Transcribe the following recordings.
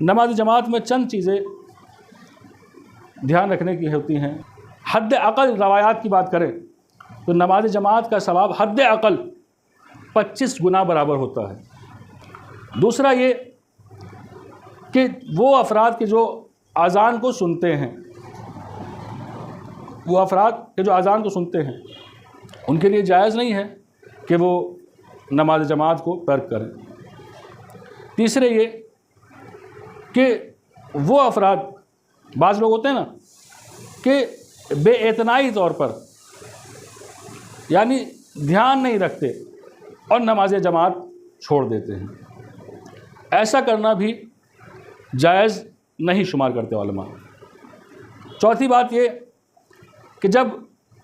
नमाज जमात में चंद चीज़ें ध्यान रखने की होती हैं। हद अक़ल रवायात की बात करें तो नमाज जमात का सवाब हद अक़ल 25 गुना बराबर होता है। दूसरा ये कि वो अफराद के जो अज़ान को सुनते हैं, वो अफराद के जो अज़ान को सुनते हैं उनके लिए जायज़ नहीं है कि वो नमाज जमात को तर्क करें। तीसरे ये कि वो अफराद, बाज़ लोग होते हैं ना कि बेइतनाई तौर पर यानी ध्यान नहीं रखते और नमाज जमात छोड़ देते हैं, ऐसा करना भी जायज़ नहीं शुमार करते उलमा। चौथी बात ये कि जब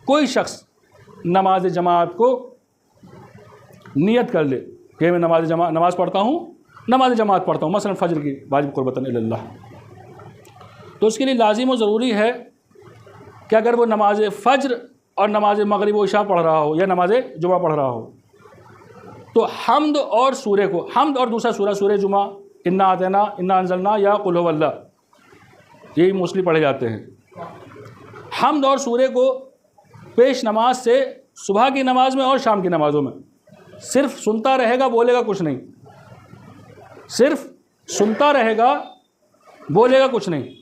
कोई शख्स नमाज जमात को नियत कर ले कि मैं नमाज पढ़ता हूँ, नमाज जमात पढ़ता हूँ, मसलन फ़ज्र की वाजिब क़ुर्बतन इल्लल्लाह, तो उसके लिए लाजिम और ज़रूरी है कि अगर वो नमाज फ़ज्र और नमाज मगरिब व इशा पढ़ रहा हो या नमाज जुमा पढ़ रहा हो तो हम्द और सूरे को, हम्द और दूसरा सूरह जुमा, इन्ना आतना, इन्ना अंज़लना या कुल हुवल्लाह, यही मोस्टली पढ़े जाते हैं। हम्द और सूरे को पेश नमाज से सुबह की नमाज में और शाम की नमाज़ों में सिर्फ सुनता रहेगा, बोलेगा कुछ नहीं, सिर्फ सुनता रहेगा, बोलेगा कुछ नहीं।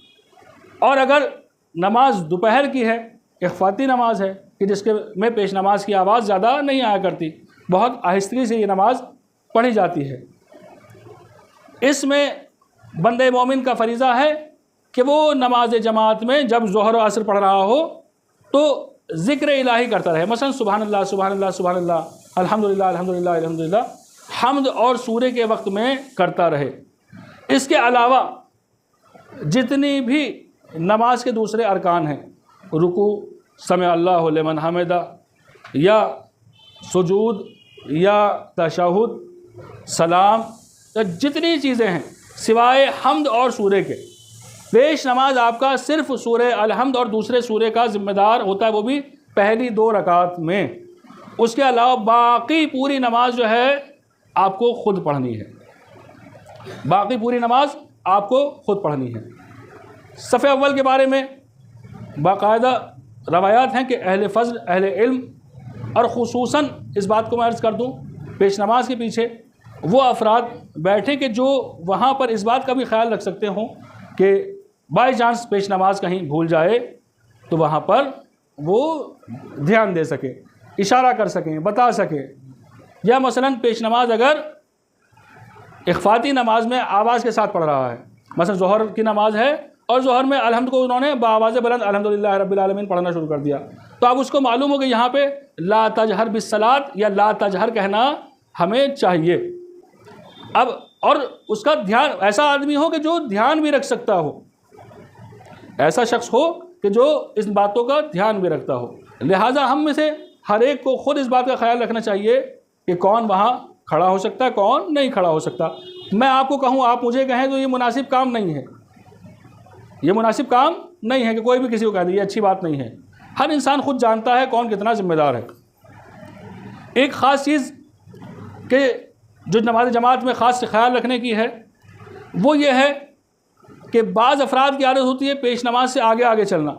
और अगर नमाज दोपहर की है, इख्फाती नमाज है कि जिसके में पेश नमाज की आवाज़ ज़्यादा नहीं आया करती, बहुत आहिस्तगी से ये नमाज पढ़ी जाती है, इसमें बंदे मोमिन का फरीज़ा है कि वो नमाज जमात में जब ज़ोहर और असर पढ़ रहा हो तो ज़िक्र इलाही करता रहे, मसलन सुबहानल्लाह सुबहानल्लाह सुबहानल्लाह, अल्हम्दुलिल्लाह अल्हम्दुलिल्लाह अल्हम्दुलिल्लाह, हम्द और सूरे के वक्त में करता रहे। इसके अलावा जितनी भी नमाज के दूसरे अरकान हैं, रुकू, समी अल्लाहु लिमन हमिदा या सुजूद या तशहुद, सलाम, तो जितनी चीज़ें हैं सिवाय हम्द और सूरे के, पेश नमाज आपका सिर्फ सूरे अलहम्द और दूसरे सूरे का ज़िम्मेदार होता है, वो भी पहली 2 रकात में। उसके अलावा बाकी पूरी नमाज जो है आपको ख़ुद पढ़नी है, बाकी पूरी नमाज आपको ख़ुद पढ़नी है। सफ़े अव्वल के बारे में बाकायदा रवायात हैं कि अहले फ़ज़्ल, अहले इल्म और ख़ुसूसन इस बात को मैं अर्ज़ कर दूँ, पेश नमाज के पीछे वो अफराद बैठे कि जो वहाँ पर इस बात का भी ख्याल रख सकते हों कि बाई चांस पेश नमाज कहीं भूल जाए तो वहाँ पर वो ध्यान दे सके, इशारा कर सकें, बता सकें। या मसलन पेश नमाज अगर इख्फाती नमाज में आवाज़ के साथ पढ़ रहा है, मसलन ज़ोहर की नमाज है और ज़ोहर में अलहम्द को उन्होंने बावाज़ बुलंद अल्हम्दुलिल्लाह रब्बिल आलमीन पढ़ना शुरू कर दिया, तो अब उसको मालूम हो कि यहाँ पे ला तजहर बिस्सलात या ला तजहर कहना हमें चाहिए। अब और उसका ध्यान, ऐसा आदमी हो कि जो ध्यान भी रख सकता हो, ऐसा शख्स हो कि जो इस बातों का ध्यान भी रखता हो। लिहाजा हम में से हर एक को ख़ुद इस बात का ख्याल रखना चाहिए कि कौन वहाँ खड़ा हो सकता है, कौन नहीं खड़ा हो सकता। मैं आपको कहूँ, आप मुझे कहें तो ये मुनासिब काम नहीं है, ये मुनासिब काम नहीं है कि कोई भी किसी को कह दे, ये अच्छी बात नहीं है। हर इंसान खुद जानता है कौन कितना ज़िम्मेदार है। एक ख़ास चीज़ कि जो नमाज जमात में ख़ास ख्याल रखने की है वो ये है कि बाज़ अफराद की आदत होती है पेश नमाज से आगे आगे चलना,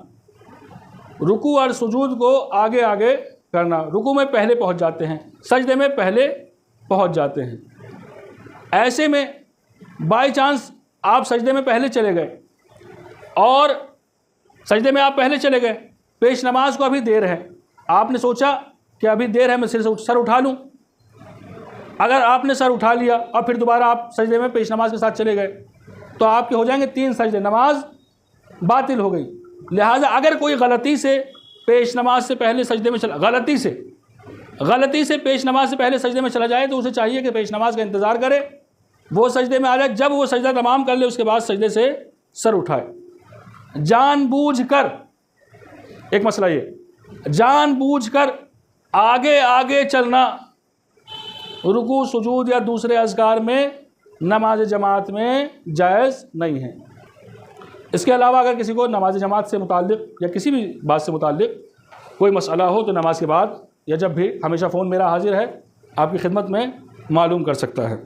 रुकू और सुजूद को आगे आगे करना, रुकू में पहले पहुंच जाते हैं, सजदे में पहले पहुंच जाते हैं। ऐसे में बाई चांस आप सजदे में पहले चले गए और सजदे में आप पहले चले गए, पेश नमाज को अभी देर है, आपने सोचा कि अभी देर है, मैं सर उठा लूँ। अगर आपने सर उठा लिया और फिर दोबारा आप सजदे में पेश नमाज के साथ चले गए तो आपके हो जाएंगे 3 सजदे, नमाज बातिल हो गई। लिहाजा अगर कोई गलती से पेश नमाज से पहले सजदे में चला, गलती से पेश नमाज से पहले सजदे में चला जाए तो उसे चाहिए कि पेश नमाज का इंतज़ार करे, वो सजदे में आ जाए, जब वो सजदा तमाम कर ले उसके बाद सजदे से सर उठाए। जानबूझकर, एक मसला ये, जानबूझकर आगे आगे चलना रुकू सुजूद या दूसरे अज़कार में नमाज जमात में जायज़ नहीं है। इसके अलावा अगर किसी को नमाज जमात से मुताल्लिक़ या किसी भी बात से मुताल्लिक़ कोई मसला हो तो नमाज के बाद या जब भी हमेशा फ़ोन मेरा हाजिर है, आपकी खिदमत में मालूम कर सकता है।